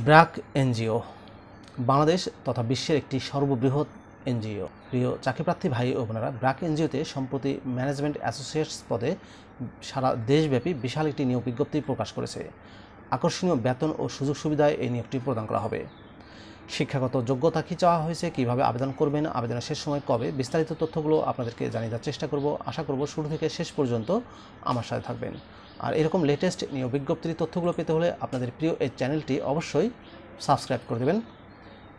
BRAC NGO Bangladesh তথা বিশ্বের একটি সর্ববৃহৎ এনজিও। প্রিয় চাকরিপ্রার্থী ভাই ও বোনেরা, ব্র্যাক এনজিওতে সম্প্রতি ম্যানেজমেন্ট অ্যাসোসিয়েটস পদে সারা দেশব্যাপী বিশাল একটি নিয়োগ বিজ্ঞপ্তি প্রকাশ করেছে। আকর্ষণীয় বেতন ও সুযোগ সুবিধায় এই নিয়োগটি প্রদান করা হবে। শিক্ষাগত যোগ্যতা কী চাওয়া হয়েছে, কীভাবে আবেদন করবেন, আবেদনের শেষ সময় কবে, বিস্তারিত তথ্যগুলো আপনাদেরকে জানিয়ে দেওয়ার চেষ্টা করব। আশা করব শুরু থেকে শেষ পর্যন্ত আমার সাথে থাকবেন। আর এরকম লেটেস্ট নিয়োগ বিজ্ঞপ্তির তথ্যগুলো পেতে হলে আপনাদের প্রিয় এই চ্যানেলটি অবশ্যই সাবস্ক্রাইব করে দেবেন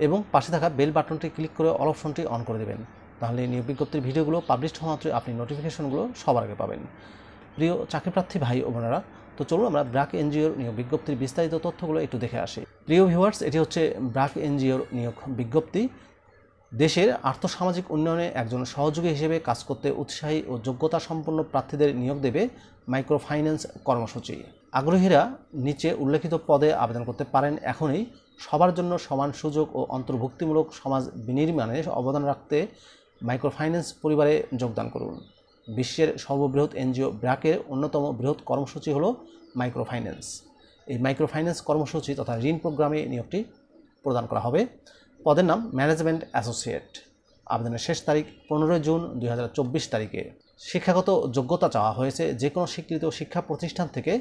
এবং পাশে থাকা বেল বাটনটি ক্লিক করে অল অপশনটি অন করে দেবেন। তাহলে নিয়োগ বিজ্ঞপ্তির ভিডিওগুলো পাবলিশ হওয়া মাত্রই আপনি নোটিফিকেশনগুলো সবার আগে পাবেন। প্রিয় চাকরিপ্রার্থী ভাই ও বোনেরা, তো চলুন আমরা ব্র্যাক এনজিওর নিয়োগ বিজ্ঞপ্তির বিস্তারিত তথ্যগুলো একটু দেখে আসি। প্রিয় ভিউয়ার্স, এটি হচ্ছে ব্র্যাক এনজিওর নিয়োগ বিজ্ঞপ্তি। দেশের আর্থসামাজিক উন্নয়নে একজন সহযোগী হিসেবে কাজ করতে উৎসাহী ও যোগ্যতা সম্পন্ন প্রার্থীদের নিয়োগ দেবে মাইক্রো ফাইন্যান্স কর্মসূচি। আগ্রহীরা নিচে উল্লেখিত পদে আবেদন করতে পারেন এখনই। সবার জন্য সমান সুযোগ ও অন্তর্ভুক্তিমূলক সমাজ বিনির্মাণে অবদান রাখতে মাইক্রো ফাইন্যান্স পরিবারে যোগদান করুন। বিশ্বের সর্ববৃহৎ এনজিও ব্র্যাকের অন্যতম বৃহৎ কর্মসূচি হল মাইক্রো ফাইন্যান্স। এই মাইক্রো ফাইন্যান্স কর্মসূচি তথা ঋণ প্রোগ্রামে নিয়োগটি প্রদান করা হবে। পদের নাম ম্যানেজমেন্ট অ্যাসোসিয়েট। আবেদনের শেষ তারিখ 15 জুন 2024 তারিখে। শিক্ষাগত যোগ্যতা চাওয়া হয়েছে যে কোনো স্বীকৃত শিক্ষা প্রতিষ্ঠান থেকে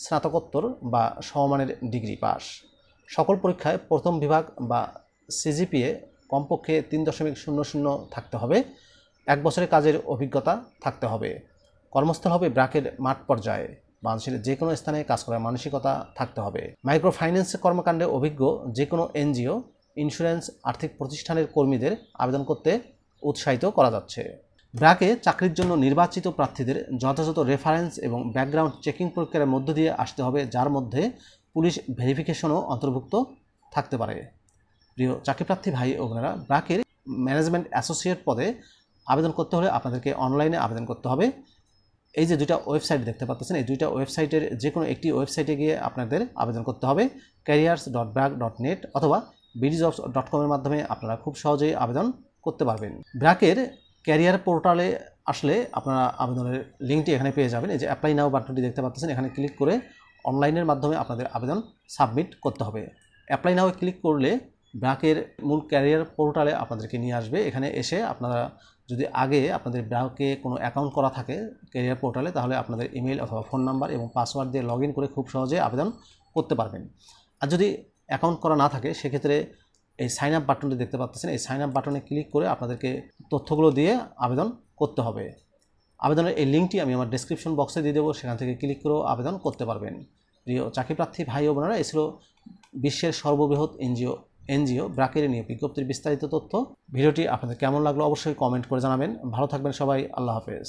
স্নাতকোত্তর বা সমমানের ডিগ্রি পাস। সকল পরীক্ষায় প্রথম বিভাগ বা সিজিপিএ কমপক্ষে 3.00 থাকতে হবে। 1 বছরের কাজের অভিজ্ঞতা থাকতে হবে। কর্মস্থল হবে ব্র্যাকের মাঠ পর্যায়ে। বাংলাদেশের যে কোনো স্থানে কাজ করার মানসিকতা থাকতে হবে। মাইক্রো ফাইন্যান্স কর্মকাণ্ডে অভিজ্ঞ যে কোনো এনজিও, ইন্স্যুরেন্স, আর্থিক প্রতিষ্ঠানের কর্মীদের আবেদন করতে উৎসাহিত করা যাচ্ছে। ব্র্যাকে চাকরির জন্য নির্বাচিত প্রার্থীদের যথাযথ রেফারেন্স এবং ব্যাকগ্রাউন্ড চেকিং প্রক্রিয়ার মধ্য দিয়ে আসতে হবে, যার মধ্যে পুলিশ ভেরিফিকেশনও অন্তর্ভুক্ত থাকতে পারে। প্রিয় চাকরিপ্রার্থী ভাই ও বোনেরা, ব্র্যাকের ম্যানেজমেন্ট অ্যাসোসিয়েট পদে আবেদন করতে হলে আপনাদেরকে অনলাইনে আবেদন করতে হবে। এই যে দুইটা ওয়েবসাইট দেখতে পাচ্ছেন, এই দুইটা ওয়েবসাইটের যে কোনো একটি ওয়েবসাইটে গিয়ে আপনাদের আবেদন করতে হবে। careers.bracc.net অথবা bdjobs.com এর মাধ্যমে আপনারা খুব সহজেই আবেদন করতে পারবেন। ব্র্যাকের ক্যারিয়ার পোর্টালে আসলে আপনারা আবেদনের লিঙ্কটি এখানে পেয়ে যাবেন। এই যে অ্যাপ্লাই নাও বাটনটি দেখতে পাচ্ছেন, এখানে ক্লিক করে অনলাইনের মাধ্যমে আপনাদের আবেদন সাবমিট করতে হবে। অ্যাপ্লাই নাও ক্লিক করলে ব্র্যাকের মূল ক্যারিয়ার পোর্টালে আপনাদেরকে নিয়ে আসবে। এখানে এসে আপনারা যদি আগে আপনাদের ব্র্যাকে কোনো অ্যাকাউন্ট করা থাকে ক্যারিয়ার পোর্টালে, তাহলে আপনাদের ইমেল অথবা ফোন নাম্বার এবং পাসওয়ার্ড দিয়ে লগ ইন করে খুব সহজে আবেদন করতে পারবেন। আর যদি অ্যাকাউন্ট করা না থাকে সেক্ষেত্রে এই সাইন আপ বাটনটি দেখতে পাচ্ছেন, এই সাইন আপ বাটনে ক্লিক করে আপনাদেরকে তথ্যগুলো দিয়ে আবেদন করতে হবে। আবেদনের এই লিঙ্কটি আমি আমার ডেসক্রিপশন বক্সে দিয়ে দেবো, সেখান থেকে ক্লিক করেও আবেদন করতে পারবেন। প্রিয় চাকরিপ্রার্থী ভাই ও বোনেরা, এই ছিল বিশ্বের সর্ববৃহৎ এনজিও ব্র্যাকের নিয়োগ বিজ্ঞপ্তির বিস্তারিত তথ্য। ভিডিওটি আপনাদের কেমন লাগলো অবশ্যই কমেন্ট করে জানাবেন। ভালো থাকবেন সবাই। আল্লাহ হাফেজ।